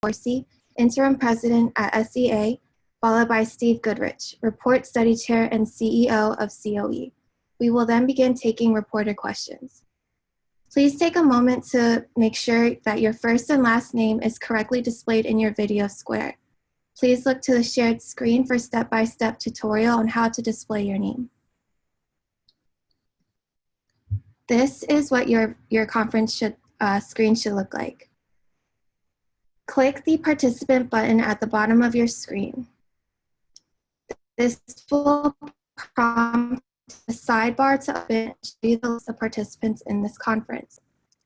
Corsi, Interim President at SEA, followed by Steve Goodrich, Report Study Chair and CEO of COE. We will then begin taking reporter questions. Please take a moment to make sure that your first and last name is correctly displayed in your video square. Please look to the shared screen for step-by-step tutorial on how to display your name. This is what your conference screen should look like. Click the participant button at the bottom of your screen. This will prompt the sidebar to open and show you the list of participants in this conference.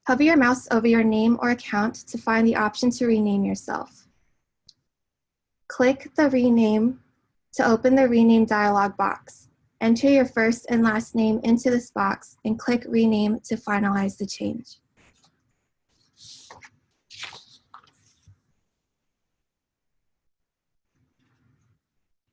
Hover your mouse over your name or account to find the option to rename yourself. Click the rename to open the rename dialog box. Enter your first and last name into this box and click rename to finalize the change.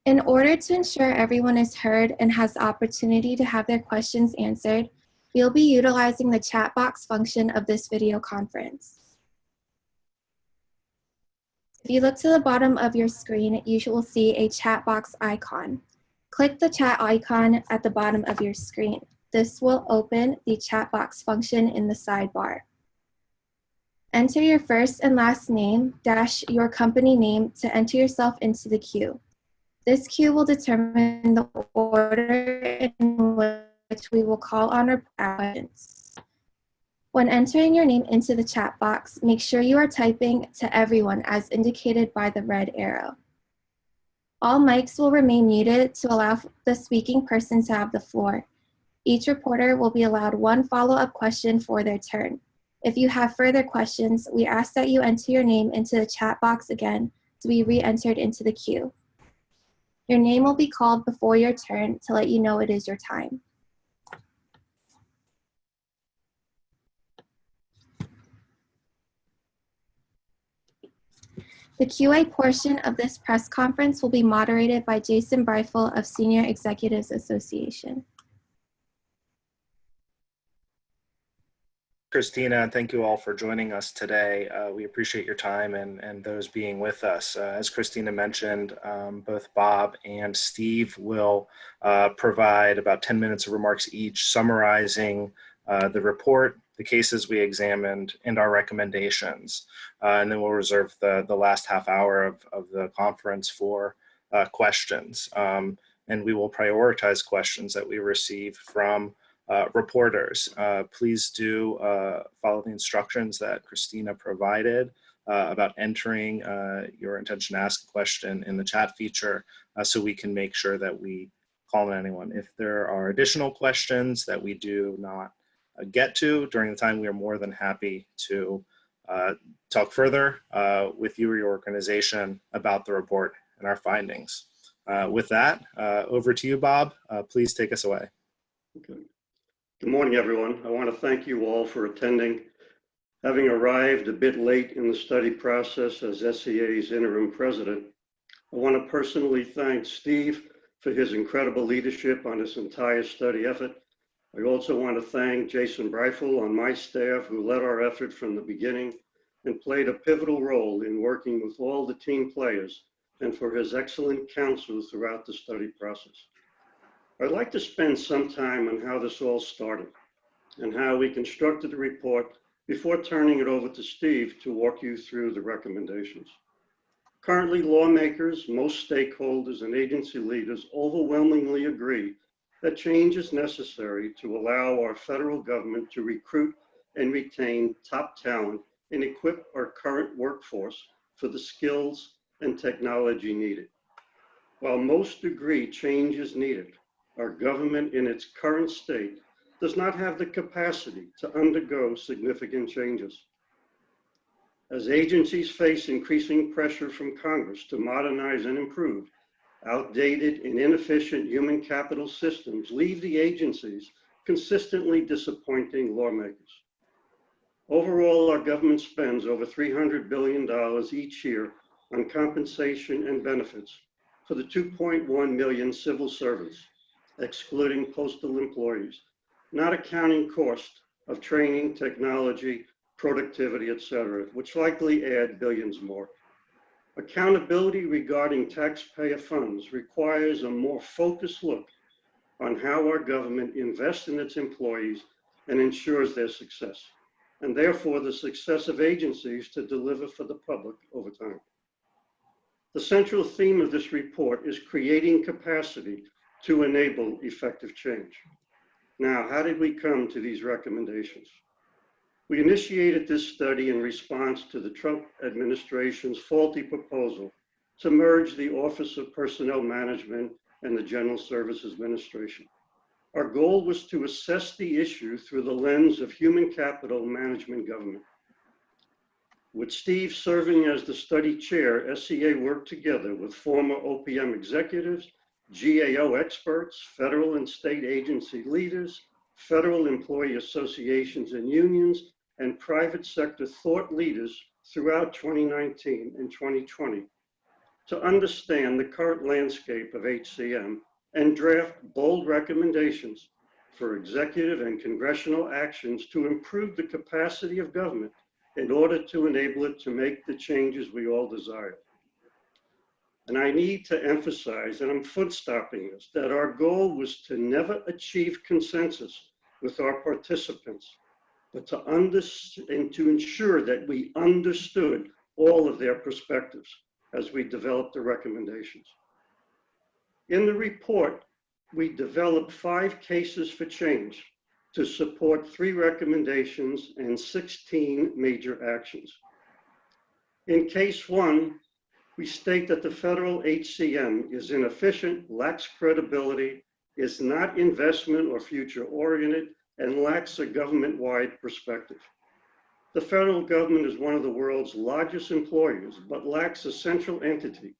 In order to ensure everyone is heard and has the opportunity to have their questions answered, we'll be utilizing the chat box function of this video conference. If you look to the bottom of your screen, you will see a chat box icon. Click the chat icon at the bottom of your screen. This will open the chat box function in the sidebar. Enter your first and last name dash your company name to enter yourself into the queue. This queue will determine the order in which we will call on questions. When entering your name into the chat box, make sure you are typing to everyone as indicated by the red arrow. All mics will remain muted to allow the speaking person to have the floor. Each reporter will be allowed one follow-up question for their turn. If you have further questions, we ask that you enter your name into the chat box again to be re-entered into the queue. Your name will be called before your turn to let you know it is your time. The QA portion of this press conference will be moderated by Jason Breifel of Senior Executives Association. Christina, thank you all for joining us today. We appreciate your time and those being with us. As Christina mentioned, both Bob and Steve will provide about 10 minutes of remarks each, summarizing the report, the cases we examined, and our recommendations. And then we'll reserve the last half hour of the conference for questions. And we will prioritize questions that we receive from reporters. Please do follow the instructions that Christina provided about entering your intention to ask a question in the chat feature so we can make sure that we call on anyone. If there are additional questions that we do not get to during the time, we are more than happy to talk further with you or your organization about the report and our findings. With that, over to you, Bob. Please take us away. Okay. Good morning, everyone. I want to thank you all for attending. Having arrived a bit late in the study process as SEA's interim president, I want to personally thank Steve for his incredible leadership on this entire study effort. I also want to thank Jason Breifel on my staff, who led our effort from the beginning and played a pivotal role in working with all the team players, and for his excellent counsel throughout the study process. I'd like to spend some time on how this all started and how we constructed the report before turning it over to Steve to walk you through the recommendations. Currently, lawmakers, most stakeholders, and agency leaders overwhelmingly agree that change is necessary to allow our federal government to recruit and retain top talent and equip our current workforce for the skills and technology needed. While most agree change is needed, our government in its current state does not have the capacity to undergo significant changes. As agencies face increasing pressure from Congress to modernize and improve, outdated and inefficient human capital systems leave the agencies consistently disappointing lawmakers. Overall, our government spends over $300 billion each year on compensation and benefits for the 2.1 million civil servants, excluding postal employees, not accounting cost of training, technology, productivity, etc., which likely add billions more. Accountability regarding taxpayer funds requires a more focused look on how our government invests in its employees and ensures their success, and therefore the success of agencies to deliver for the public over time. The central theme of this report is creating capacity to enable effective change. Now, how did we come to these recommendations? We initiated this study in response to the Trump administration's faulty proposal to merge the Office of Personnel Management and the General Services Administration. Our goal was to assess the issue through the lens of human capital management government. With Steve serving as the study chair, SEA worked together with former OPM executives, GAO experts, federal and state agency leaders, federal employee associations and unions, and private sector thought leaders throughout 2019 and 2020 to understand the current landscape of HCM and draft bold recommendations for executive and congressional actions to improve the capacity of government in order to enable it to make the changes we all desire. And I need to emphasize, and I'm foot-stopping this, that our goal was to never achieve consensus with our participants, but to ensure that we understood all of their perspectives as we developed the recommendations. In the report, we developed 5 cases for change to support 3 recommendations and 16 major actions. In case 1, we state that the federal HCM is inefficient, lacks credibility, is not investment or future-oriented, and lacks a government-wide perspective. The federal government is one of the world's largest employers, but lacks a central entity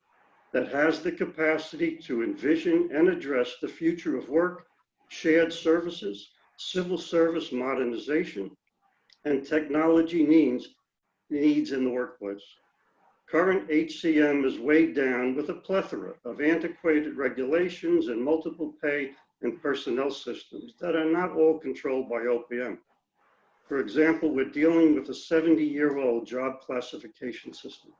that has the capacity to envision and address the future of work, shared services, civil service modernization, and technology needs in the workplace. Current HCM is weighed down with a plethora of antiquated regulations and multiple pay and personnel systems that are not all controlled by OPM. For example, we're dealing with a 70-year-old job classification system.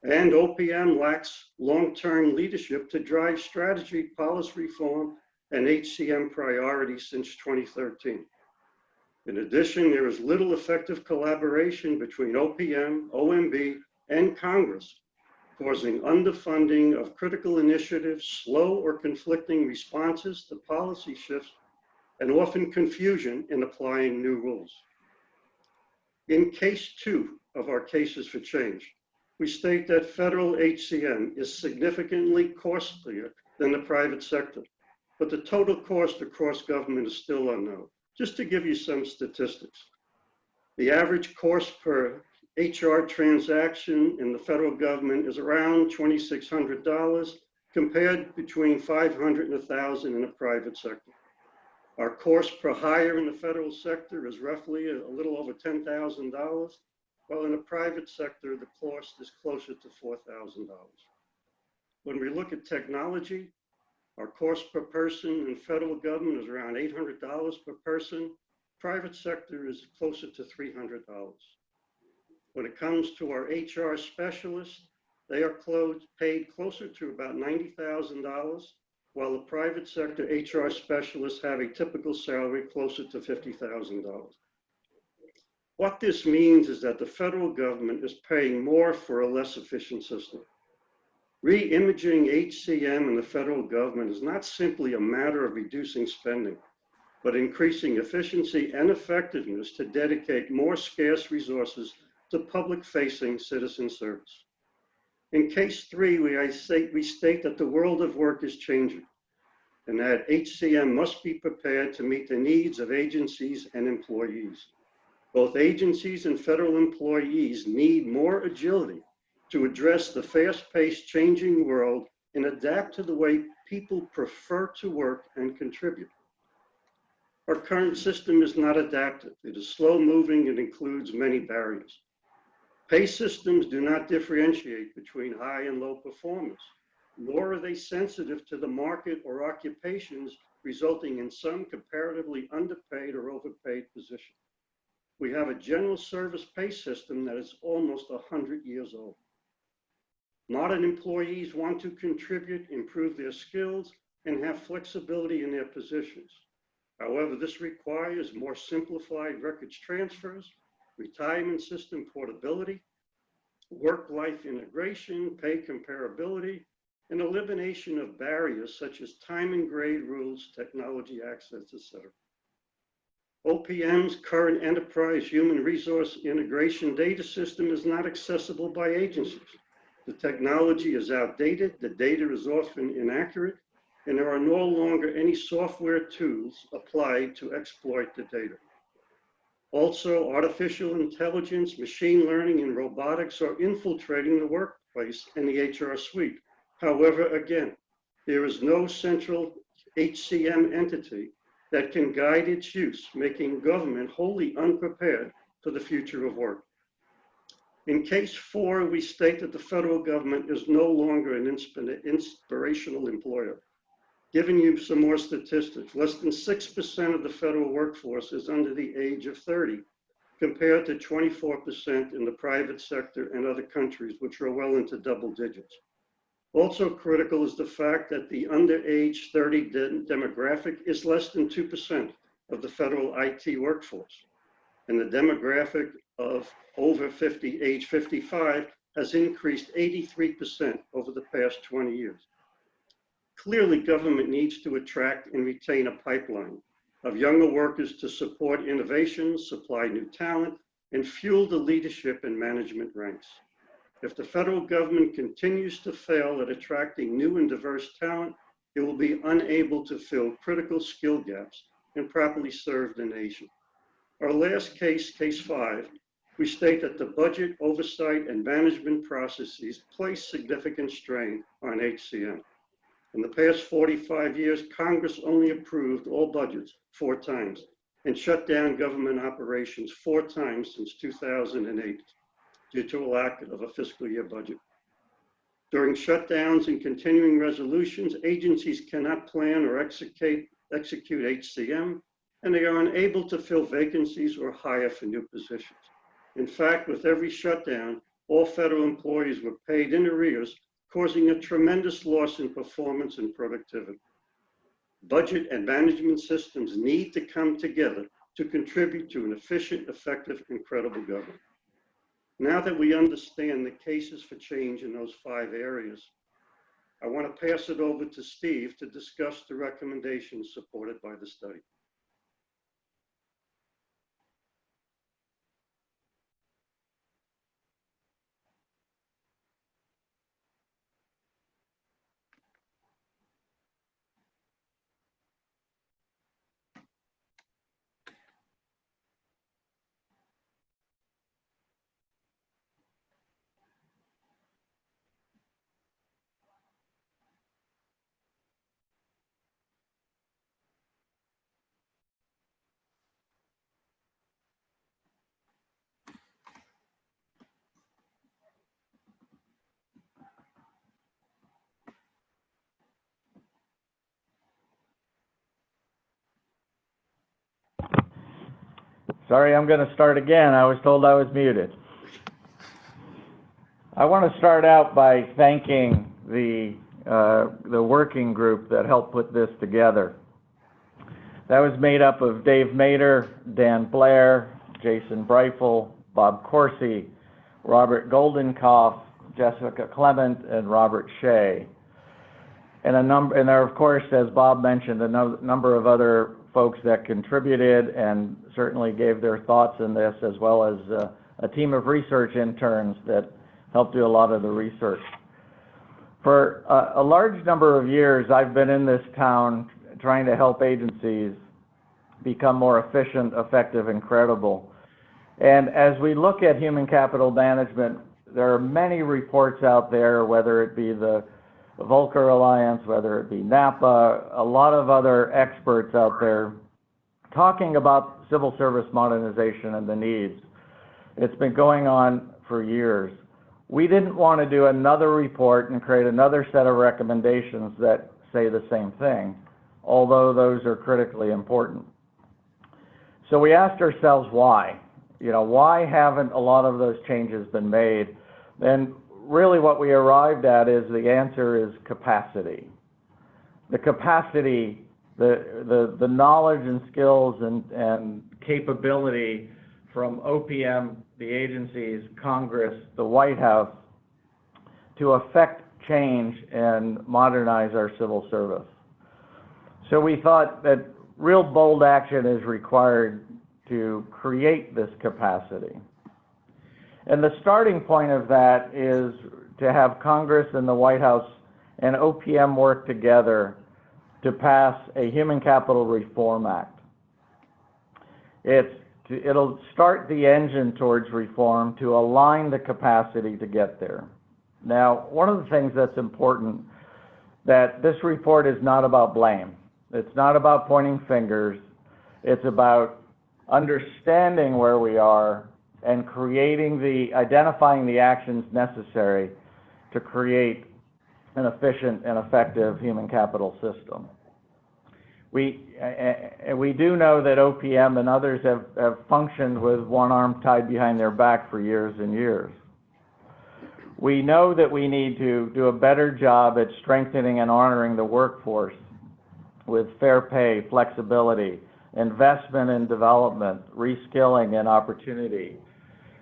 And OPM lacks long-term leadership to drive strategy, policy reform, and HCM priorities since 2013. In addition, there is little effective collaboration between OPM, OMB, and Congress, causing underfunding of critical initiatives, slow or conflicting responses to policy shifts, and often confusion in applying new rules. In case 2 of our cases for change, we state that federal HCM is significantly costlier than the private sector, but the total cost across government is still unknown. Just to give you some statistics, the average cost per HR transaction in the federal government is around $2,600, compared between $500 and $1,000 in the private sector. Our cost per hire in the federal sector is roughly a little over $10,000, while in the private sector, the cost is closer to $4,000. When we look at technology, our cost per person in federal government is around $800 per person. Private sector is closer to $300. When it comes to our HR specialists, they are paid closer to about $90,000, while the private sector HR specialists have a typical salary closer to $50,000. What this means is that the federal government is paying more for a less efficient system. Re-imaging HCM in the federal government is not simply a matter of reducing spending, but increasing efficiency and effectiveness to dedicate more scarce resources to public-facing citizen service. In case 3, we state that the world of work is changing and that HCM must be prepared to meet the needs of agencies and employees. Both agencies and federal employees need more agility to address the fast-paced changing world and adapt to the way people prefer to work and contribute. Our current system is not adaptive. It is slow-moving and includes many barriers. Pay systems do not differentiate between high and low performers, nor are they sensitive to the market or occupations, resulting in some comparatively underpaid or overpaid positions. We have a general service pay system that is almost 100 years old. Modern employees want to contribute, improve their skills, and have flexibility in their positions. However, this requires more simplified records transfers, retirement system portability, work-life integration, pay comparability, and elimination of barriers such as time and grade rules, technology access, etc. OPM's current enterprise human resource integration data system is not accessible by agencies. The technology is outdated, the data is often inaccurate, and there are no longer any software tools applied to exploit the data. Also, artificial intelligence, machine learning, and robotics are infiltrating the workplace and the HR suite. However, again, there is no central HCM entity that can guide its use, making government wholly unprepared for the future of work. In case 4, we state that the federal government is no longer an inspirational employer. Giving you some more statistics, less than 6% of the federal workforce is under the age of 30, compared to 24% in the private sector and other countries, which are well into double digits. Also critical is the fact that the under age 30 demographic is less than 2% of the federal IT workforce. And the demographic of over 50, age 55, has increased 83% over the past 20 years. Clearly, government needs to attract and retain a pipeline of younger workers to support innovations, supply new talent, and fuel the leadership and management ranks. If the federal government continues to fail at attracting new and diverse talent, it will be unable to fill critical skill gaps and properly serve the nation. Our last case, case 5, we state that the budget, oversight, and management processes place significant strain on HCM. In the past 45 years, Congress only approved all budgets 4 times and shut down government operations 4 times since 2008 due to a lack of a fiscal year budget. During shutdowns and continuing resolutions, agencies cannot plan or execute HCM, and they are unable to fill vacancies or hire for new positions. In fact, with every shutdown, all federal employees were paid in arrears, causing a tremendous loss in performance and productivity. Budget and management systems need to come together to contribute to an efficient, effective, and credible government. Now that we understand the cases for change in those 5 areas, I want to pass it over to Steve to discuss the recommendations supported by the study. Sorry, I'm going to start again. I was told I was muted. I want to start out by thanking the working group that helped put this together. That was made up of Dave Mader, Dan Blair, Jason Breifel, Bob Corsi, Robert Goldenkopf, Jessica Clement, and Robert Shea. And there, of course, as Bob mentioned, a number of other folks that contributed and certainly gave their thoughts in this, as well as a team of research interns that helped do a lot of the research. For a large number of years, I've been in this town trying to help agencies become more efficient, effective, and credible. And as we look at human capital management, there are many reports out there, whether it be the Volcker Alliance, whether it be NAPA, a lot of other experts out there talking about civil service modernization and the needs. It's been going on for years. We didn't want to do another report and create another set of recommendations that say the same thing, although those are critically important. So we asked ourselves why. Why haven't a lot of those changes been made? And really what we arrived at is the answer is capacity. The capacity, the knowledge and skills and capability from OPM, the agencies, Congress, the White House, to affect change and modernize our civil service. So we thought that real bold action is required to create this capacity. And the starting point of that is to have Congress and the White House and OPM work together to pass a Human Capital Reform Act. It'll start the engine towards reform to align the capacity to get there. Now, one of the things that's important, that this report is not about blame. It's not about pointing fingers. It's about understanding where we are and identifying the actions necessary to create an efficient and effective human capital system. We do know that OPM and others have functioned with one arm tied behind their back for years and years. We know that we need to do a better job at strengthening and honoring the workforce with fair pay, flexibility, investment in development, reskilling and opportunity.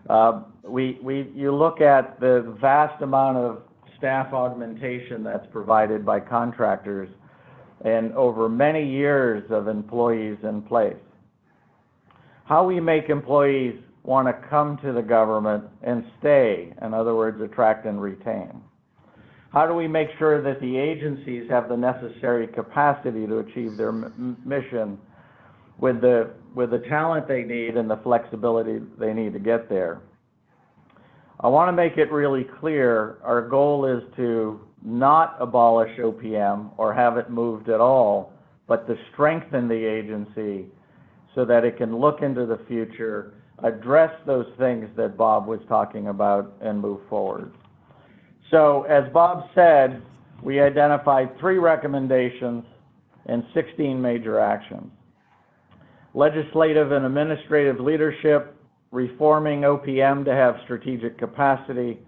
You look at the vast amount of staff augmentation that's provided by contractors and over many years of employees in place. How we make employees want to come to the government and stay, in other words, attract and retain. How do we make sure that the agencies have the necessary capacity to achieve their mission with the talent they need and the flexibility they need to get there? I want to make it really clear, our goal is to not abolish OPM or have it moved at all, but to strengthen the agency so that it can look into the future, address those things that Bob was talking about, and move forward. So, as Bob said, we identified 3 recommendations and 16 major actions. Legislative and administrative leadership, reforming OPM to have strategic capacity,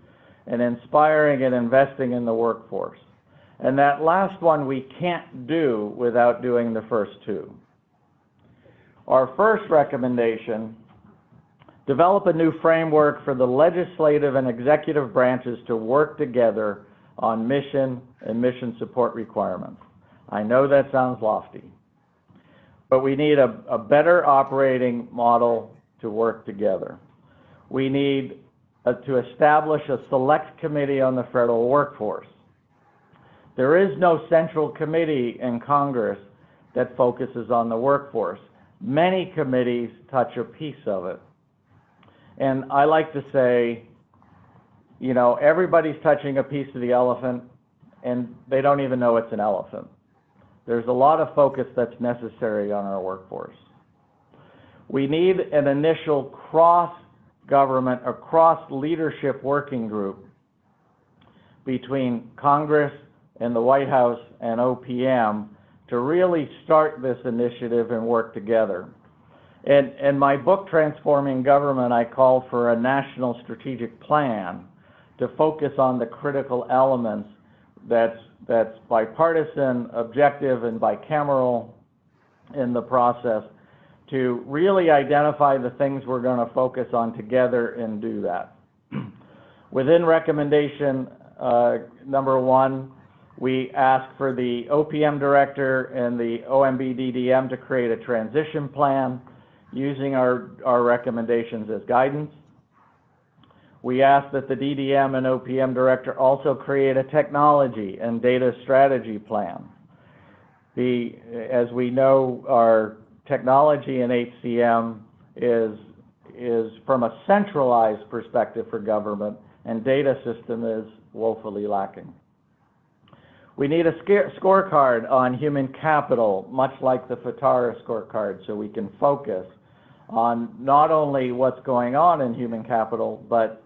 and inspiring and investing in the workforce. And that last one we can't do without doing the first 2. Our first recommendation, develop a new framework for the legislative and executive branches to work together on mission and mission support requirements. I know that sounds lofty, but we need a better operating model to work together. We need to establish a select committee on the federal workforce. There is no central committee in Congress that focuses on the workforce. Many committees touch a piece of it. And I like to say, you know, everybody's touching a piece of the elephant and they don't even know it's an elephant. There's a lot of focus that's necessary on our workforce. We need an initial cross-government or cross-leadership working group between Congress and the White House and OPM to really start this initiative and work together. In my book, Transforming Government, I call for a national strategic plan to focus on the critical elements that's bipartisan, objective, and bicameral in the process to really identify the things we're going to focus on together and do that. Within recommendation number 1, we ask for the OPM director and the OMB DDM to create a transition plan using our recommendations as guidance. We ask that the DDM and OPM director also create a technology and data strategy plan. As we know, our technology in HCM is from a centralized perspective for government, and data system is woefully lacking. We need a scorecard on human capital, much like the FITARA scorecard, so we can focus on not only what's going on in human capital, but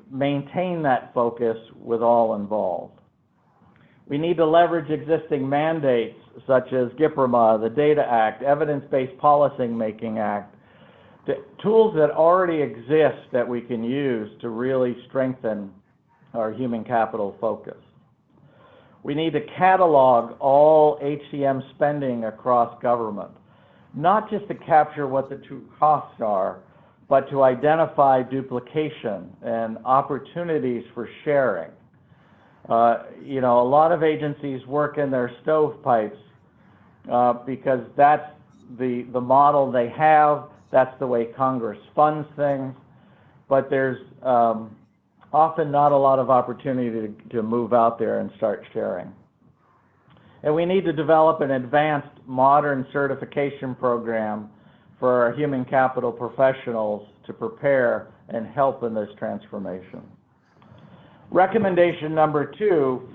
maintain that focus with all involved. We need to leverage existing mandates such as GIPRMA, the Data Act, Evidence-Based Policy Making Act, tools that already exist that we can use to really strengthen our human capital focus. We need to catalog all HCM spending across government, not just to capture what the true costs are, but to identify duplication and opportunities for sharing. You know, a lot of agencies work in their stovepipes because that's the model they have, that's the way Congress funds things, but there's often not a lot of opportunity to move out there and start sharing. And we need to develop an advanced modern certification program for our human capital professionals to prepare and help in this transformation. Recommendation number 2,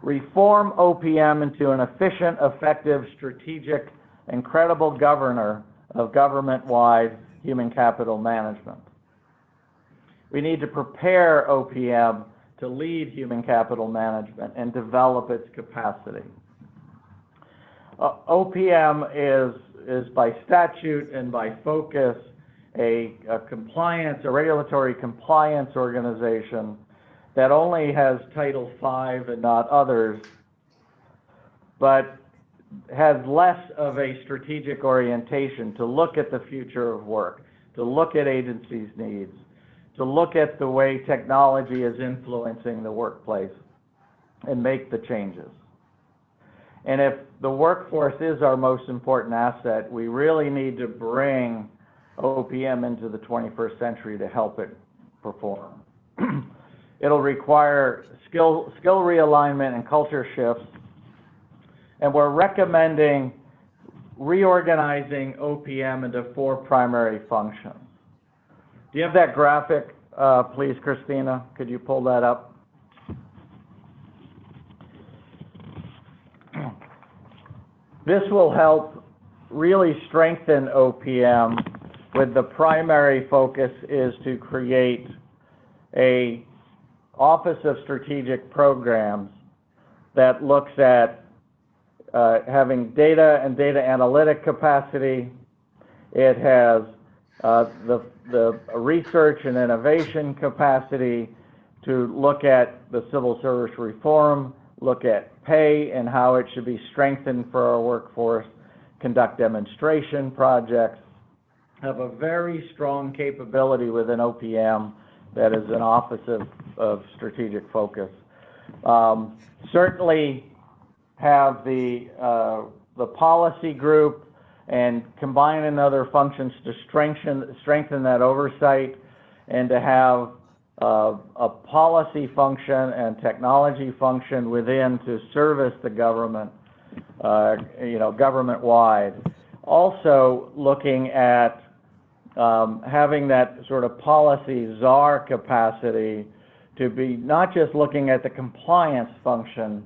reform OPM into an efficient, effective, strategic, and credible governor of government-wide human capital management. We need to prepare OPM to lead human capital management and develop its capacity. OPM is by statute and by focus a regulatory compliance organization that only has Title V and not others, but has less of a strategic orientation to look at the future of work, to look at agencies' needs, to look at the way technology is influencing the workplace and make the changes. And if the workforce is our most important asset, we really need to bring OPM into the 21st century to help it perform. It'll require skill realignment and culture shifts, and we're recommending reorganizing OPM into 4 primary functions. Do you have that graphic, please, Christina? Could you pull that up? This will help really strengthen OPM, with the primary focus is to create a Office of Strategic Programs that looks at having data and data analytic capacity. It has the research and innovation capacity to look at the civil service reform, look at pay and how it should be strengthened for our workforce, conduct demonstration projects, have a very strong capability within OPM that is an Office of Strategic Focus. Certainly have the policy group and combine in other functions to strengthen that oversight, and to have a policy function and technology function within to service the government, government-wide. Also looking at having that sort of policy czar capacity to be not just looking at the compliance function,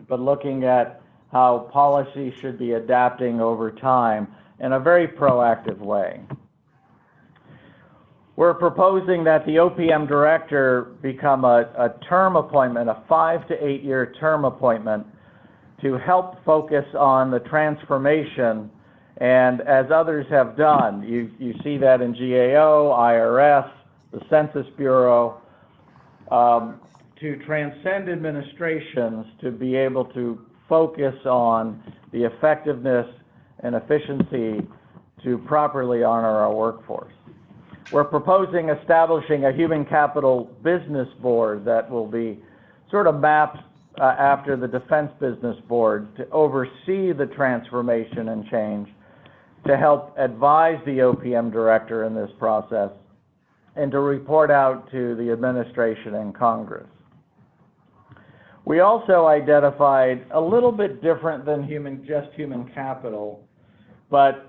but looking at how policy should be adapting over time in a very proactive way. We're proposing that the OPM director become a term appointment, a 5 to 8 year term appointment, to help focus on the transformation, and as others have done. You see that in GAO, IRS, the Census Bureau, to transcend administrations, to be able to focus on the effectiveness and efficiency to properly honor our workforce. We're proposing establishing a human capital business board that will be sort of mapped after the Defense Business Board, to oversee the transformation and change, to help advise the OPM director in this process, and to report out to the administration and Congress. We also identified a little bit different than just human capital, but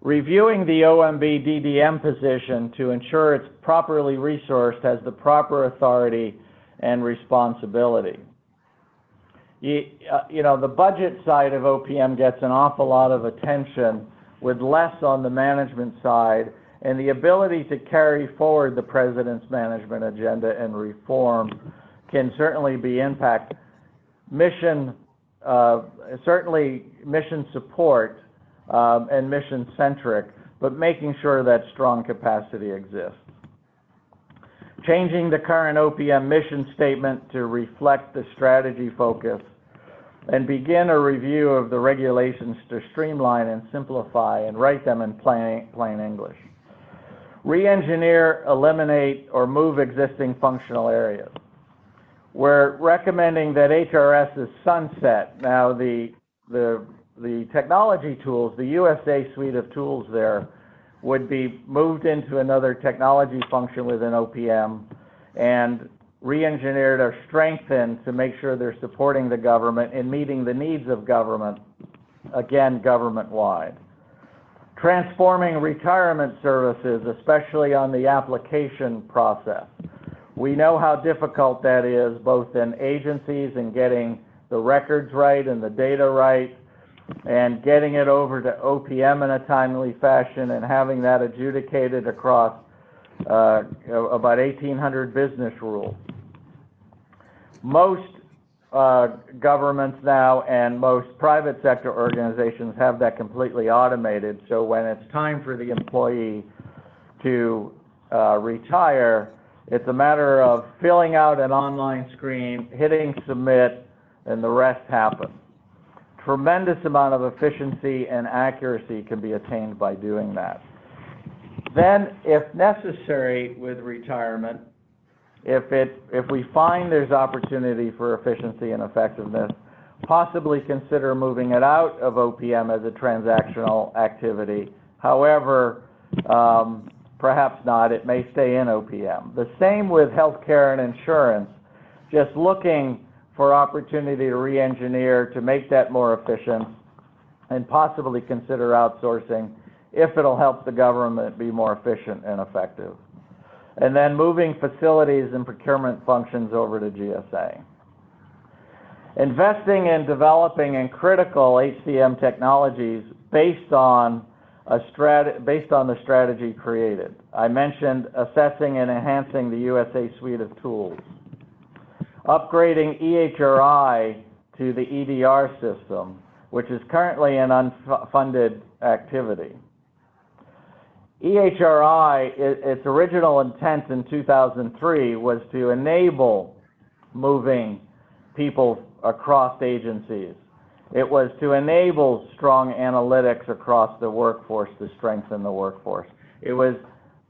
reviewing the OMB DDM position to ensure it's properly resourced, has the proper authority and responsibility. The budget side of OPM gets an awful lot of attention, with less on the management side, and the ability to carry forward the President's management agenda and reform can certainly be impact. Certainly mission support and mission-centric, but making sure that strong capacity exists. changing the current OPM mission statement to reflect the strategy focus, and begin a review of the regulations to streamline and simplify and write them in plain English. Re-engineer, eliminate, or move existing functional areas. We're recommending that HRS is sunset. Now, the technology tools, the USA suite of tools there, would be moved into another technology function within OPM and re-engineered or strengthened to make sure they're supporting the government and meeting the needs of government, again, government-wide. Transforming retirement services, especially on the application process. We know how difficult that is, both in agencies and getting the records right and the data right, and getting it over to OPM in a timely fashion and having that adjudicated across about 1,800 business rules. Most governments now and most private sector organizations have that completely automated, so when it's time for the employee to retire, it's a matter of filling out an online screen, hitting submit, and the rest happens. Tremendous amount of efficiency and accuracy can be attained by doing that. Then, if necessary with retirement, if we find there's opportunity for efficiency and effectiveness, possibly consider moving it out of OPM as a transactional activity. However, perhaps not, it may stay in OPM. The same with healthcare and insurance, just looking for opportunity to re-engineer to make that more efficient and possibly consider outsourcing if it'll help the government be more efficient and effective. And then moving facilities and procurement functions over to GSA. Investing in developing and critical HCM technologies based on the strategy created. I mentioned assessing and enhancing the USA suite of tools. Upgrading EHRI to the EDR system, which is currently an unfunded activity. EHRI, its original intent in 2003 was to enable moving people across agencies. It was to enable strong analytics across the workforce to strengthen the workforce. It was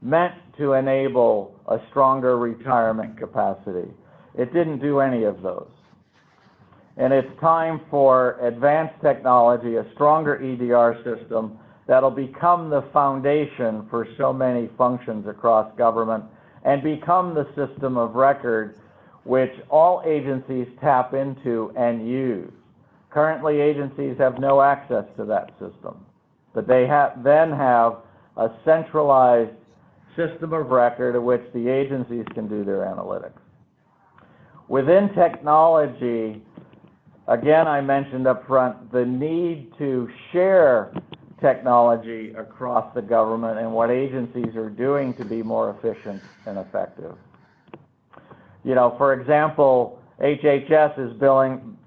meant to enable a stronger retirement capacity. It didn't do any of those. And it's time for advanced technology, a stronger EDR system that'll become the foundation for so many functions across government and become the system of record which all agencies tap into and use. Currently, agencies have no access to that system, but they then have a centralized system of record at which the agencies can do their analytics. Within technology, again, I mentioned up front the need to share technology across the government and what agencies are doing to be more efficient and effective. You know, for example, HHS is building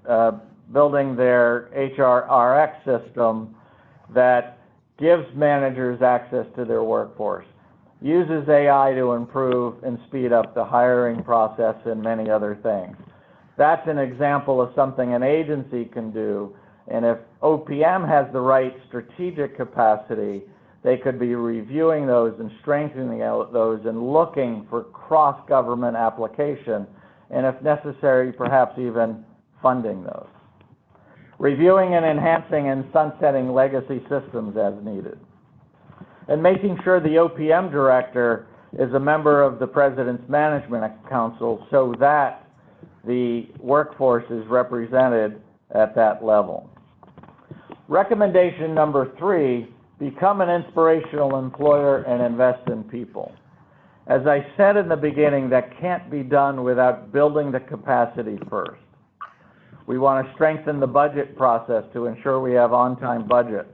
their HRRX system that gives managers access to their workforce, uses AI to improve and speed up the hiring process and many other things. That's an example of something an agency can do, and if OPM has the right strategic capacity, they could be reviewing those and strengthening those and looking for cross-government application, and if necessary, perhaps even funding those. Reviewing and enhancing and sunsetting legacy systems as needed. And making sure the OPM director is a member of the President's Management Council so that the workforce is represented at that level. Recommendation number 3, become an inspirational employer and invest in people. As I said in the beginning, that can't be done without building the capacity first. We want to strengthen the budget process to ensure we have on-time budgets.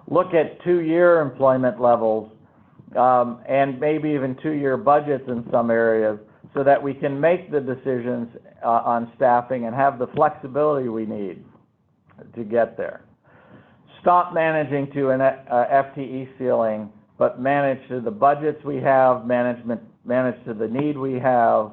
Look at 2-year employment levels and maybe even 2-year budgets in some areas so that we can make the decisions on staffing and have the flexibility we need to get there. Stop managing to an FTE ceiling, but manage to the budgets we have, manage manage to the need we have,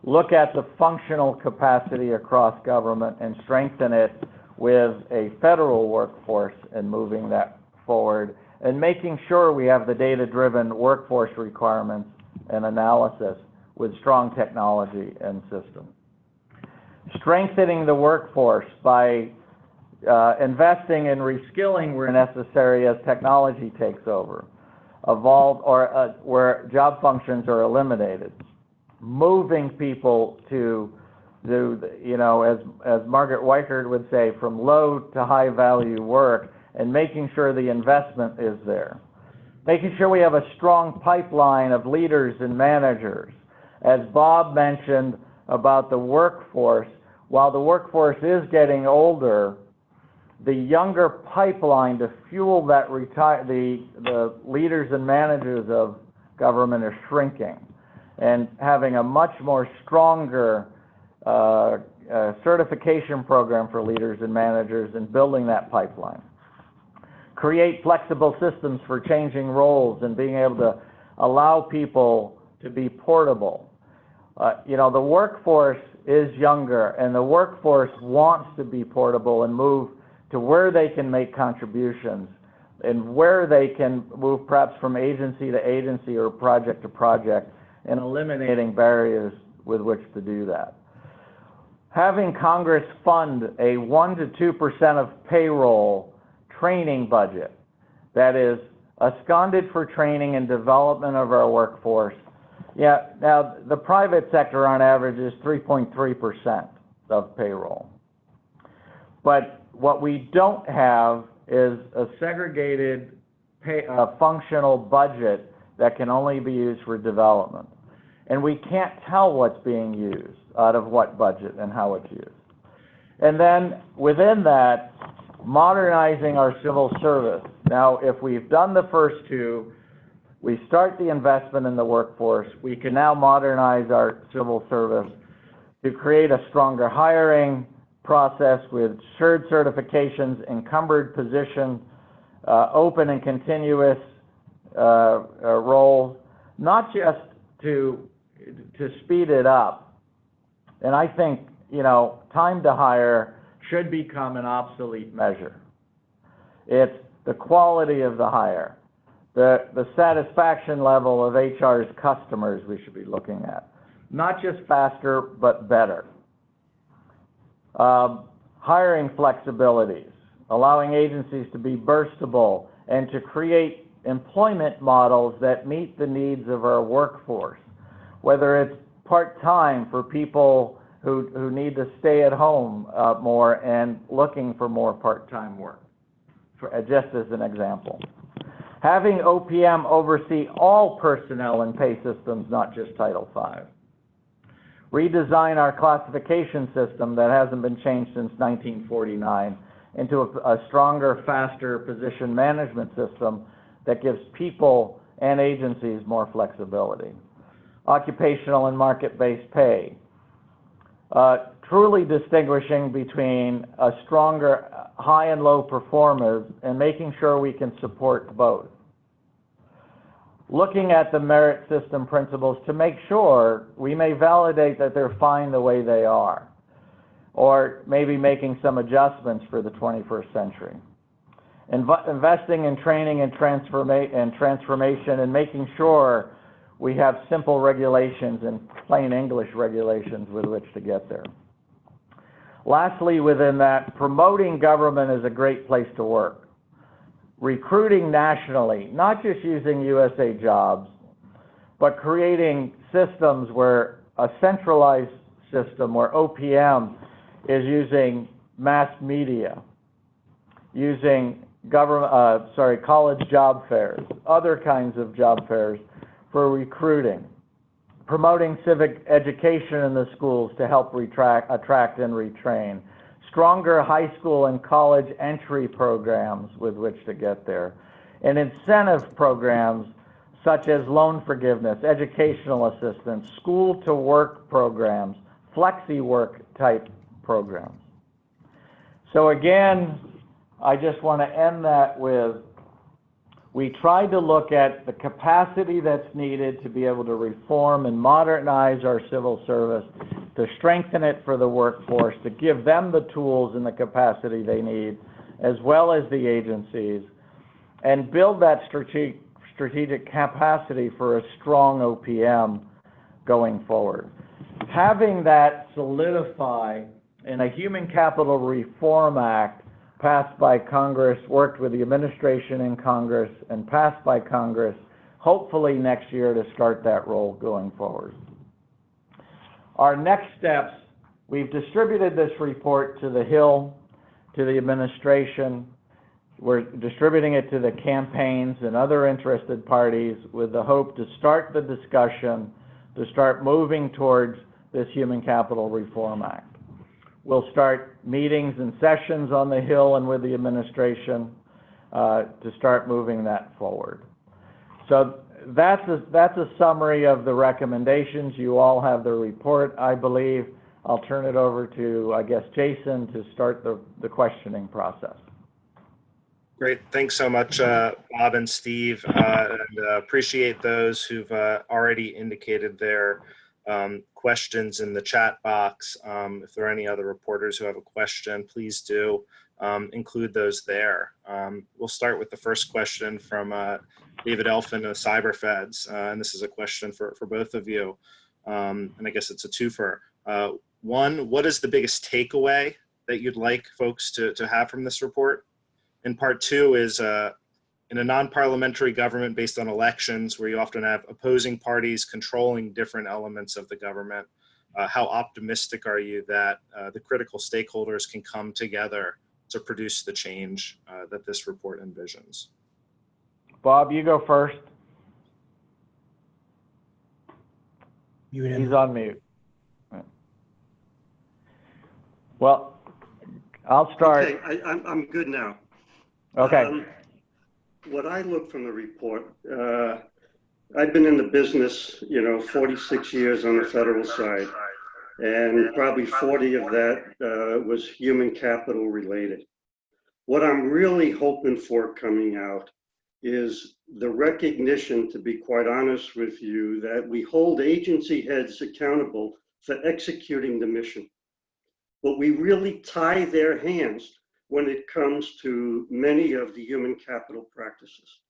look at the functional capacity across government and strengthen it with a federal workforce and moving that forward, and making sure we have the data-driven workforce requirements and analysis with strong technology and systems. Strengthening the workforce by investing in reskilling where necessary as technology takes over, where job functions are eliminated. Moving people to as Margaret Weichert would say, from low to high value work, and making sure the investment is there. Making sure we have a strong pipeline of leaders and managers. As Bob mentioned about the workforce, while the workforce is getting older, the younger pipeline to fuel that the leaders and managers of government are shrinking, and having a much more stronger certification program for leaders and managers and building that pipeline. Create flexible systems for changing roles and being able to allow people to be portable. The workforce is younger, and the workforce wants to be portable and move to where they can make contributions and where they can move perhaps from agency to agency or project to project, and eliminating barriers with which to do that. Having Congress fund a 1 to 2% of payroll training budget that is absconded for training and development of our workforce. Yeah, now the private sector on average is 3.3% of payroll. But what we don't have is a segregated functional budget that can only be used for development. And we can't tell what's being used out of what budget and how it's used. And then within that, modernizing our civil service. Now, if we've done the first two, we start the investment in the workforce, we can now modernize our civil service to create a stronger hiring process with shared certifications, encumbered position, open and continuous roles, not just to speed it up. And I think, time to hire should become an obsolete measure. It's the quality of the hire, the satisfaction level of HR's customers we should be looking at. Not just faster, but better. Hiring flexibilities, allowing agencies to be burstable and to create employment models that meet the needs of our workforce, whether it's part-time for people who need to stay at home more and looking for more part-time work, just as an example. Having OPM oversee all personnel and pay systems, not just Title V. Redesign our classification system that hasn't been changed since 1949 into a stronger, faster position management system that gives people and agencies more flexibility. Occupational and market-based pay. Truly distinguishing between a stronger high and low performers and making sure we can support both. Looking at the merit system principles to make sure we may validate that they're fine the way they are, or maybe making some adjustments for the 21st century. Investing in training and transformation and making sure we have simple regulations and plain English regulations with which to get there. Lastly, within that, promoting government is a great place to work. Recruiting nationally, not just using USA Jobs, but creating systems where a centralized system where OPM is using mass media, using college job fairs, other kinds of job fairs for recruiting, promoting civic education in the schools to help attract and retrain, stronger high school and college entry programs with which to get there, and incentive programs such as loan forgiveness, educational assistance, school-to-work programs, flexi-work type programs. So again, I just want to end that with we tried to look at the capacity that's needed to be able to reform and modernize our civil service, to strengthen it for the workforce, to give them the tools and the capacity they need, as well as the agencies, and build that strategic capacity for a strong OPM going forward. Having that solidify in a Human Capital Reform Act passed by Congress, worked with the administration in Congress, and passed by Congress, hopefully next year to start that role going forward. Our next steps, we've distributed this report to the Hill, to the administration. We're distributing it to the campaigns and other interested parties with the hope to start the discussion, to start moving towards this Human Capital Reform Act. We'll start meetings and sessions on the Hill and with the administration to start moving that forward. So that's a summary of the recommendations. You all have the report, I believe. I'll turn it over to, I guess, Jason to start the questioning process. Great. Thanks so much, Bob and Steve. And appreciate those who've already indicated their questions in the chat box. If there are any other reporters who have a question, please do include those there. We'll start with the first question from David Elfin of CyberFeds. And this is a question for both of you. And I guess it's a twofer. One, what is the biggest takeaway that you'd like folks to have from this report? And part two is, in a non-parliamentary government based on elections, where you often have opposing parties controlling different elements of the government, how optimistic are you that the critical stakeholders can come together to produce the change that this report envisions? Bob, you go first. He's on mute. Well, I'll start. Okay, I'm good now. Okay. What I look from the report, I've been in the business, 46 years on the federal side, and probably 40 of that was human capital related. What I'm really hoping for coming out is the recognition, to be quite honest with you, that we hold agency heads accountable for executing the mission. But we really tie their hands when it comes to many of the human capital practices.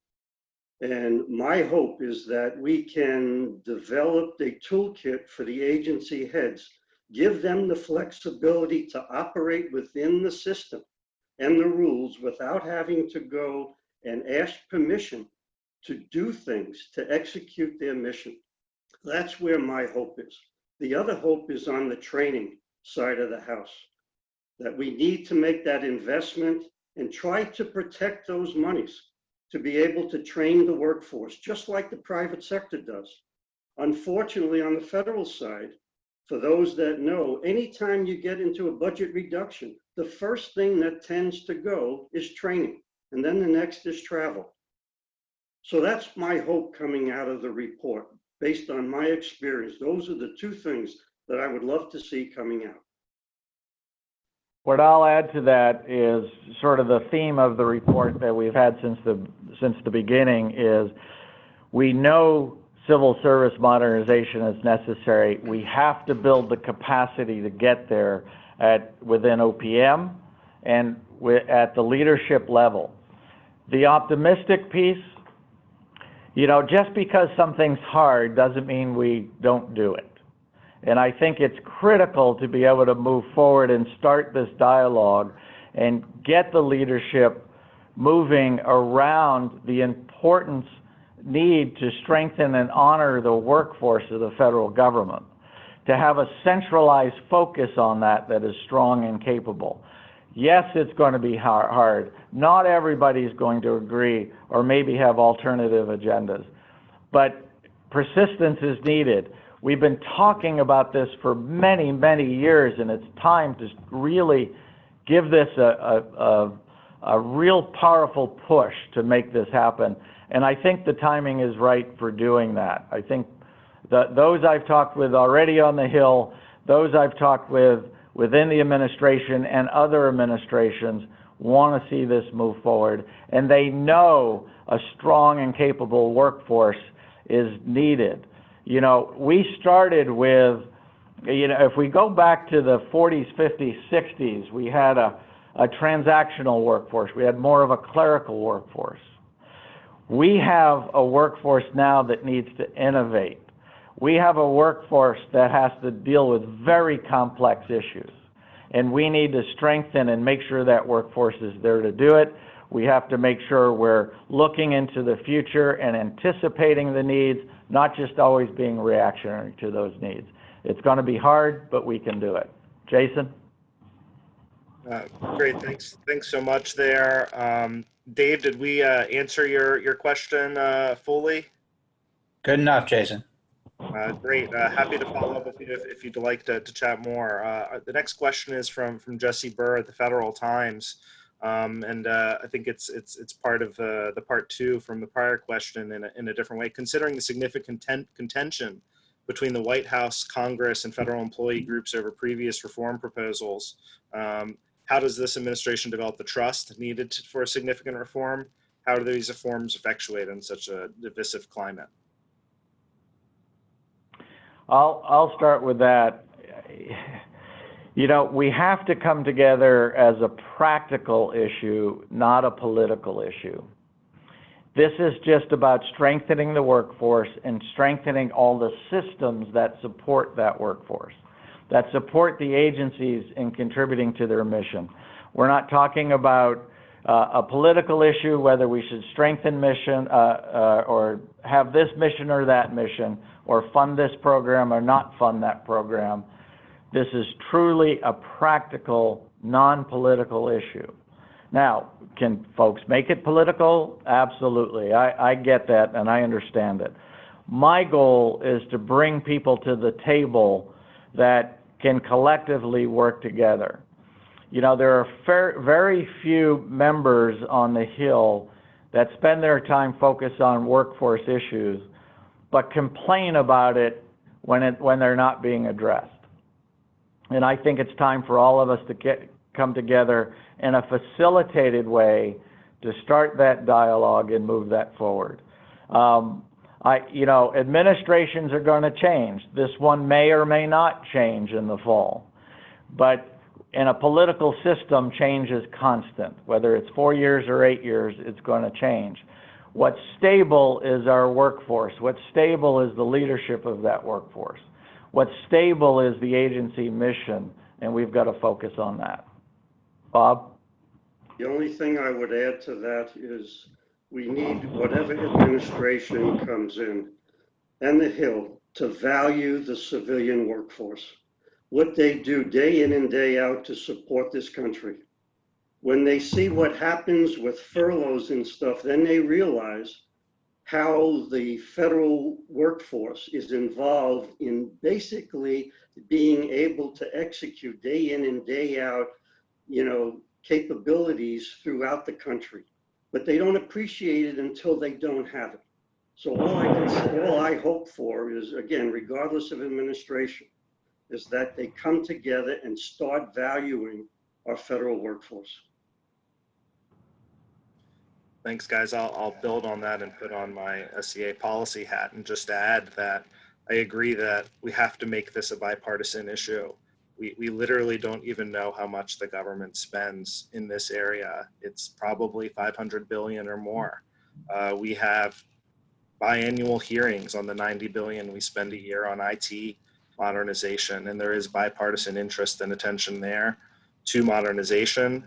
And my hope is that we can develop a toolkit for the agency heads, give them the flexibility to operate within the system and the rules without having to go and ask permission to do things to execute their mission. That's where my hope is. The other hope is on the training side of the house, that we need to make that investment and try to protect those monies to be able to train the workforce, just like the private sector does. Unfortunately, on the federal side, for those that know, anytime you get into a budget reduction, the first thing that tends to go is training, and then the next is travel. So that's my hope coming out of the report. Based on my experience, those are the two things that I would love to see coming out. What I'll add to that is sort of the theme of the report that we've had since the beginning is we know civil service modernization is necessary. We have to build the capacity to get there within OPM and at the leadership level. The optimistic piece, just because something's hard doesn't mean we don't do it. And I think it's critical to be able to move forward and start this dialogue and get the leadership moving around the importance need to strengthen and honor the workforce of the federal government, to have a centralized focus on that is strong and capable. Yes, it's going to be hard. Not everybody's going to agree or maybe have alternative agendas, but persistence is needed. We've been talking about this for many, many years, and it's time to really give this a real powerful push to make this happen. And I think the timing is right for doing that. I think those I've talked with already on the Hill, those I've talked with within the administration and other administrations, want to see this move forward, and they know a strong and capable workforce is needed. You know, we started with, you know, if we go back to the 40s, 50s, 60s, we had a transactional workforce. We had more of a clerical workforce. We have a workforce now that needs to innovate. We have a workforce that has to deal with very complex issues, and we need to strengthen and make sure that workforce is there to do it. We have to make sure we're looking into the future and anticipating the needs, not just always being reactionary to those needs. It's going to be hard, but we can do it. Jason? Great, thanks so much there. Dave, did we answer your question fully? Good enough, Jason. Great, happy to follow up if you'd like to chat more. The next question is from Jesse Burr at the Federal Times, and I think it's part of the part two from the prior question in a different way. Considering the significant contention between the White House, Congress, and federal employee groups over previous reform proposals, how does this administration develop the trust needed for a significant reform? How do these reforms effectuate in such a divisive climate? I'll start with that. You know, we have to come together as a practical issue, not a political issue. This is just about strengthening the workforce and strengthening all the systems that support that workforce, that support the agencies in contributing to their mission. We're not talking about a political issue, whether we should strengthen mission or have this mission or that mission, or fund this program or not fund that program. This is truly a practical, non-political issue. Now, can folks make it political? Absolutely. I get that and I understand it. My goal is to bring people to the table that can collectively work together. You know, there are very few members on the Hill that spend their time focused on workforce issues, but complain about it when they're not being addressed. And I think it's time for all of us to come together in a facilitated way to start that dialogue and move that forward. You know, administrations are going to change. This one may or may not change in the fall. But in a political system, change is constant. Whether it's 4 years or 8 years, it's going to change. What's stable is our workforce. What's stable is the leadership of that workforce. What's stable is the agency mission, and we've got to focus on that. Bob? The only thing I would add to that is we need whatever administration comes in and the Hill to value the civilian workforce, what they do day in and day out to support this country. When they see what happens with furloughs and stuff, then they realize how the federal workforce is involved in basically being able to execute day in and day out, you know, capabilities throughout the country. But they don't appreciate it until they don't have it. So all I hope for is, again, regardless of administration, is that they come together and start valuing our federal workforce. Thanks, guys. I'll build on that and put on my SCA policy hat and just add that I agree that we have to make this a bipartisan issue. We literally don't even know how much the government spends in this area. It's probably 500 billion or more. We have biannual hearings on the 90 billion we spend a year on IT modernization, and there is bipartisan interest and attention there to modernization,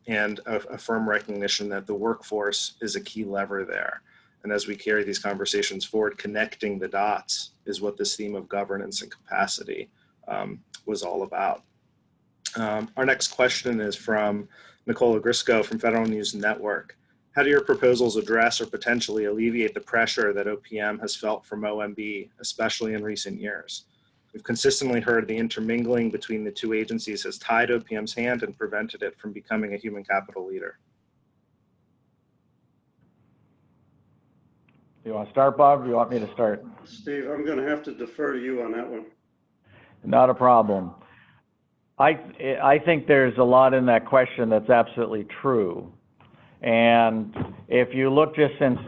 and a firm recognition that the workforce is a key lever there. And as we carry these conversations forward, connecting the dots is what this theme of governance and capacity was all about. Our next question is from Nicola Grisco from Federal News Network. How do your proposals address or potentially alleviate the pressure that OPM has felt from OMB, especially in recent years? We've consistently heard the intermingling between the two agencies has tied OPM's hand and prevented it from becoming a human capital leader. You want to start, Bob, or you want me to start? Steve, I'm going to have to defer to you on that one. Not a problem. I think there's a lot in that question that's absolutely true. And if you look just since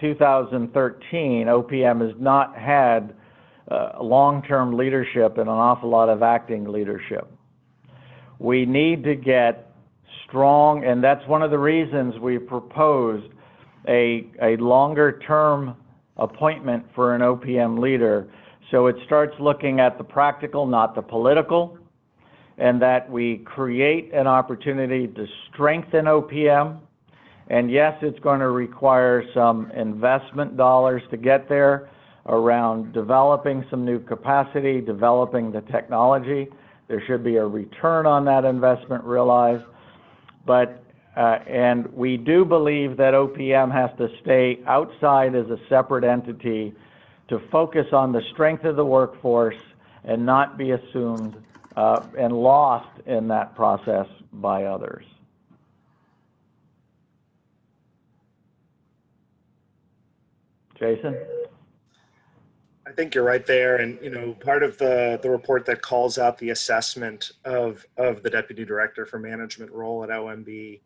2013, OPM has not had long-term leadership and an awful lot of acting leadership. We need to get strong, and that's one of the reasons we proposed a longer-term appointment for an OPM leader. So it starts looking at the practical, not the political, and that we create an opportunity to strengthen OPM. And yes, it's going to require some investment dollars to get there around developing some new capacity, developing the technology. There should be a return on that investment realized. But, and we do believe that OPM has to stay outside as a separate entity to focus on the strength of the workforce and not be assumed and lost in that process by others. Jason? I think you're right there, and part of the report that calls out the assessment of the deputy director for management role at OMB,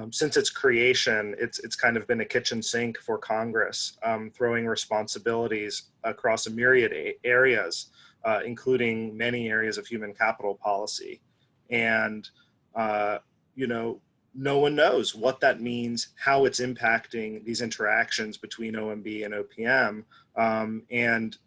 since its creation, it's kind of been a kitchen sink for Congress, throwing responsibilities across a myriad areas, including many areas of human capital policy, and no one knows what that means, how it's impacting these interactions between OMB and OPM, and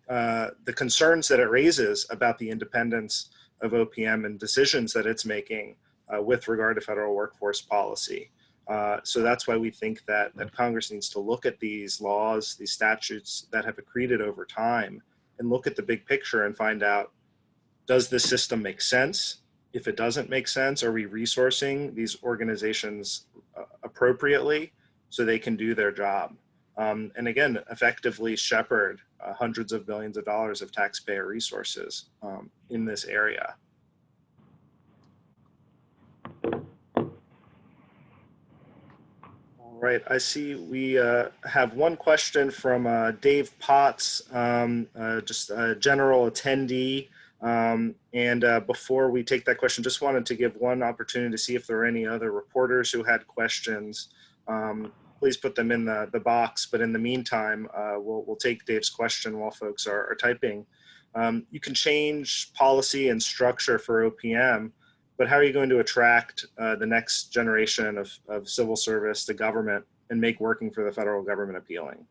the concerns that it raises about the independence of OPM and decisions that it's making with regard to federal workforce policy. So that's why we think that Congress needs to look at these laws, these statutes that have accreted over time, and look at the big picture and find out, does this system make sense? If it doesn't make sense, are we resourcing these organizations appropriately so they can do their job? And again, effectively shepherd hundreds of billions of dollars of taxpayer resources in this area. All right, I see we have one question from Dave Potts, just a general attendee. And before we take that question, just wanted to give one opportunity to see if there are any other reporters who had questions. Please put them in the box, but in the meantime, we'll take Dave's question while folks are typing. You can change policy and structure for OPM, but how are you going to attract the next generation of civil service to government and make working for the federal government appealing?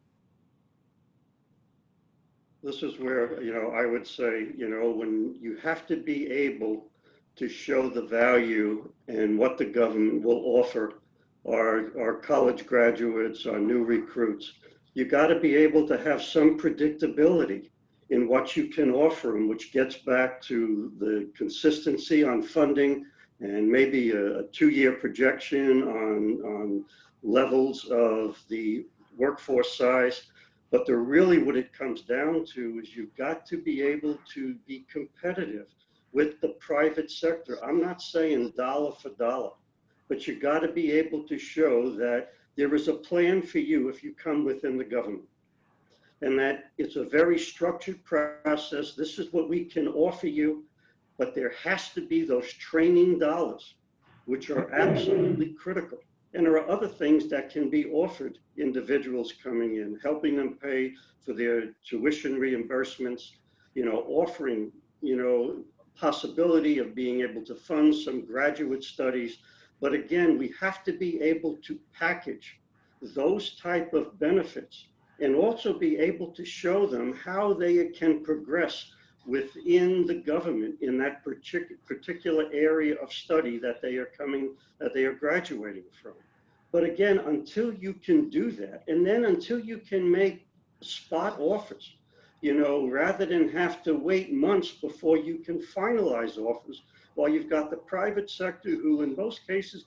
This is where, I would say, when you have to be able to show the value and what the government will offer our college graduates, our new recruits, you got to be able to have some predictability in what you can offer them, which gets back to the consistency on funding and maybe a 2-year projection on levels of the workforce size. But really what it comes down to is you've got to be able to be competitive with the private sector. I'm not saying dollar for dollar, but you got to be able to show that there is a plan for you if you come within the government, and that it's a very structured process. This is what we can offer you, but there has to be those training dollars, which are absolutely critical. And there are other things that can be offered individuals coming in, helping them pay for their tuition reimbursements, offering, possibility of being able to fund some graduate studies. But again, we have to be able to package those type of benefits and also be able to show them how they can progress within the government in that particular area of study that they are graduating from. But again, until you can do that, and then until you can make spot offers, rather than have to wait months before you can finalize offers, while you've got the private sector who in most cases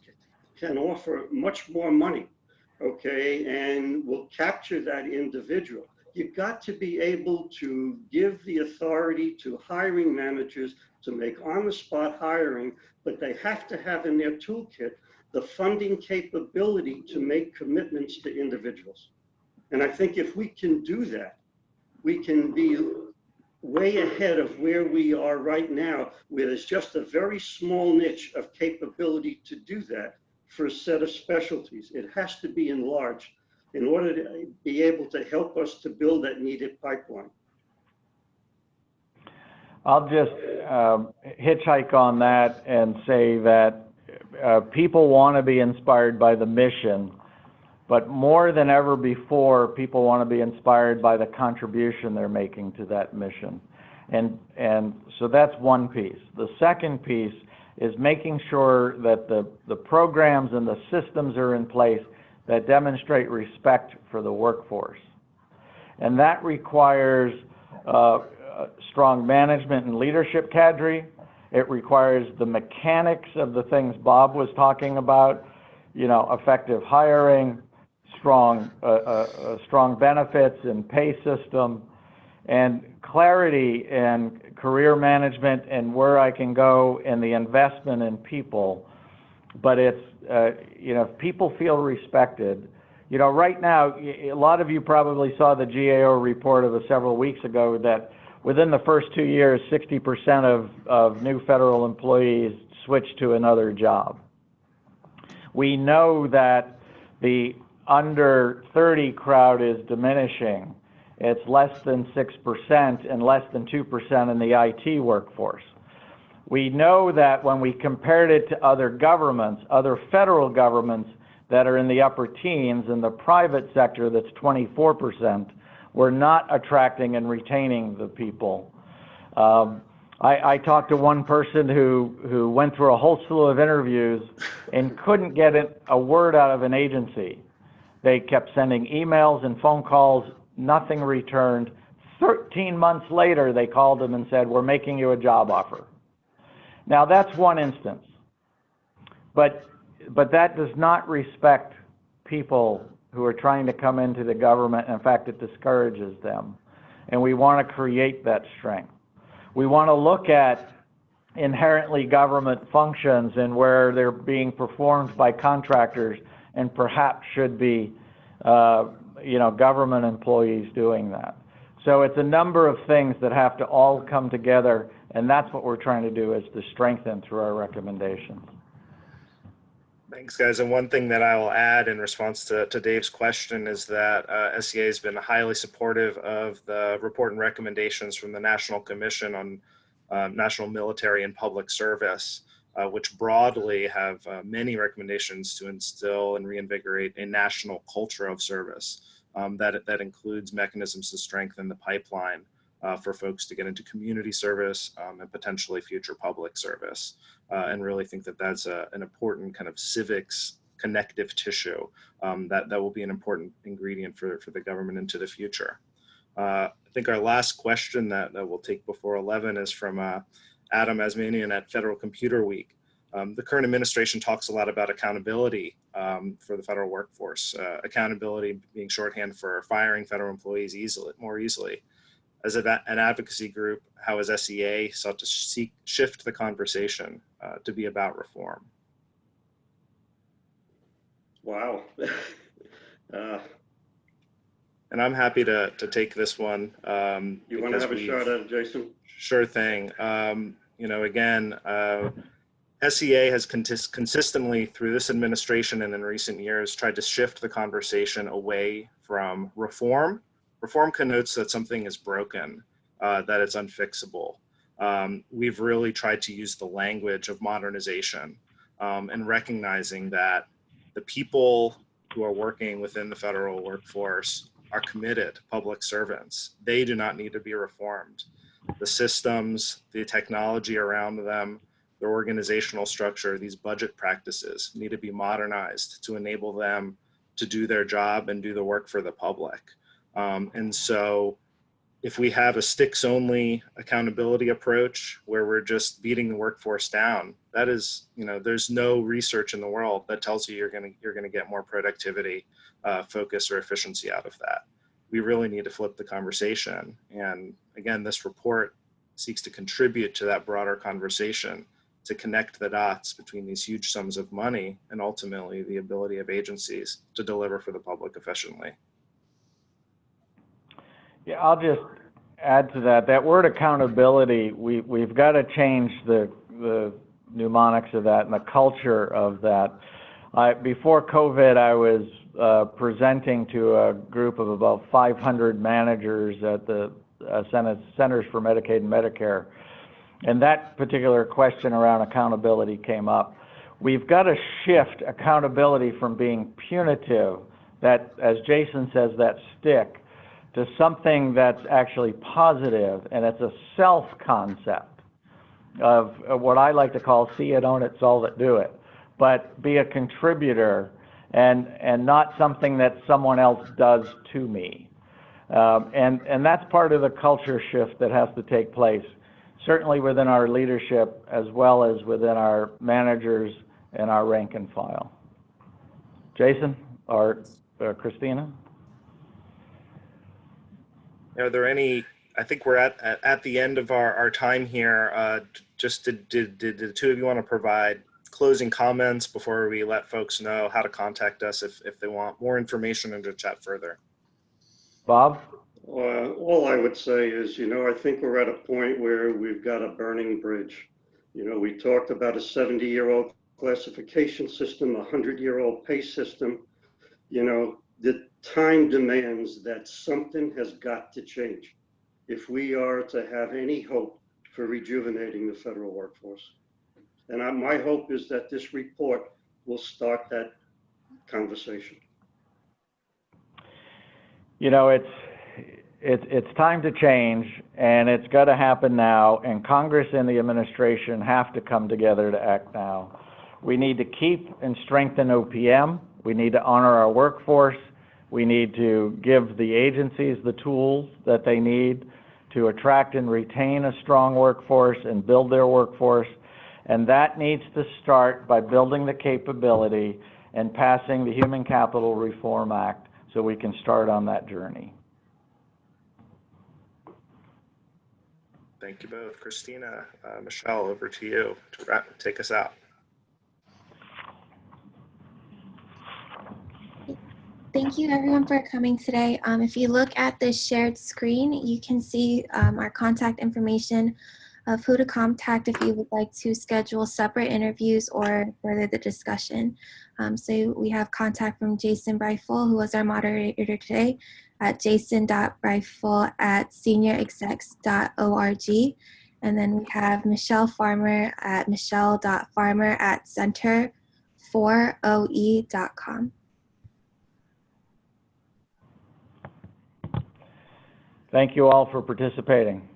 can offer much more money, okay, and will capture that individual. You've got to be able to give the authority to hiring managers to make on-the-spot hiring, but they have to have in their toolkit the funding capability to make commitments to individuals. And I think if we can do that, we can be way ahead of where we are right now, where there's just a very small niche of capability to do that for a set of specialties. It has to be enlarged in order to be able to help us to build that needed pipeline. I'll just hitchhike on that and say that people want to be inspired by the mission, but more than ever before, people want to be inspired by the contribution they're making to that mission. And so that's one piece. The second piece is making sure that the programs and the systems are in place that demonstrate respect for the workforce. And that requires strong management and leadership cadre. It requires the mechanics of the things Bob was talking about, you know, effective hiring, strong benefits and pay system, and clarity and career management and where I can go and the investment in people. But it's, you know, if people feel respected, you know, right now, a lot of you probably saw the GAO report of several weeks ago that within the first 2 years, 60% of new federal employees switched to another job. We know that the under 30 crowd is diminishing. It's less than 6% and less than 2% in the IT workforce. We know that when we compared it to other governments, other federal governments that are in the upper teens, in the private sector that's 24%, we're not attracting and retaining the people. I talked to one person who went through a whole slew of interviews and couldn't get a word out of an agency. They kept sending emails and phone calls, nothing returned. 13 months later, they called him and said, "We're making you a job offer." Now, that's one instance. But that does not respect people who are trying to come into the government. In fact, it discourages them. And we want to create that strength. We want to look at inherently government functions and where they're being performed by contractors and perhaps should be, you know, government employees doing that. So it's a number of things that have to all come together, and that's what we're trying to do, is to strengthen through our recommendations. Thanks, guys. And one thing that I will add in response to Dave's question is that SEA has been highly supportive of the report and recommendations from the National Commission on National Military and Public Service, which broadly have many recommendations to instill and reinvigorate a national culture of service that includes mechanisms to strengthen the pipeline for folks to get into community service and potentially future public service. And really think that that's an important kind of civics connective tissue that will be an important ingredient for the government into the future. I think our last question that we'll take before 11 is from Adam Asmanian at Federal Computer Week. The current administration talks a lot about accountability for the federal workforce, accountability being shorthand for firing federal employees more easily. As an advocacy group, how has SEA sought to shift the conversation to be about reform? Wow. And I'm happy to take this one. You want to have a shot at it, Jason? Sure thing. You know, again, SEA has consistently, through this administration and in recent years, tried to shift the conversation away from reform. Reform connotes that something is broken, that it's unfixable. We've really tried to use the language of modernization and recognizing that the people who are working within the federal workforce are committed public servants. They do not need to be reformed. The systems, the technology around them, their organizational structure, these budget practices need to be modernized to enable them to do their job and do the work for the public. And so if we have a sticks-only accountability approach where we're just beating the workforce down, that is, you know, there's no research in the world that tells you you're gonna get more productivity, focus, or efficiency out of that. We really need to flip the conversation. And again, this report seeks to contribute to that broader conversation, to connect the dots between these huge sums of money and ultimately the ability of agencies to deliver for the public efficiently. Yeah, I'll just add to that, that word accountability, we've got to change the mnemonics of that and the culture of that. Before COVID, I was presenting to a group of about 500 managers at the Centers for Medicaid and Medicare, and that particular question around accountability came up. We've got to shift accountability from being punitive, that, as Jason says, that stick, to something that's actually positive, and it's a self-concept of what I like to call see it, own it, solve it, do it. But be a contributor and not something that someone else does to me. And that's part of the culture shift that has to take place, certainly within our leadership as well as within our managers and our rank and file. Jason or Christina? Are there any, I think we're at the end of our time here. Just did the two of you want to provide closing comments before we let folks know how to contact us if they want more information and to chat further? Bob? All I would say is, I think we're at a point where we've got a burning bridge. We talked about a 70-year-old classification system, a 100-year-old pay system. The time demands that something has got to change if we are to have any hope for rejuvenating the federal workforce. And my hope is that this report will start that conversation. It's time to change, and it's got to happen now, and Congress and the administration have to come together to act now. We need to keep and strengthen OPM. We need to honor our workforce. We need to give the agencies the tools that they need to attract and retain a strong workforce and build their workforce. And that needs to start by building the capability and passing the Human Capital Reform Act so we can start on that journey. Thank you both. Christina, Michelle, over to you to take us out. Thank you everyone for coming today. If you look at the shared screen, you can see our contact information of who to contact if you would like to schedule separate interviews or further the discussion. So we have contact from Jason Breifel, who was our moderator today, at jason.breifel@seniorexecs.org. And then we have Michelle Farmer at michelle.farmer@center4oe.com. Thank you all for participating.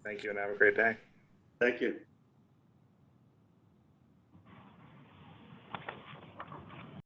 Thank you and have a great day. Thank you.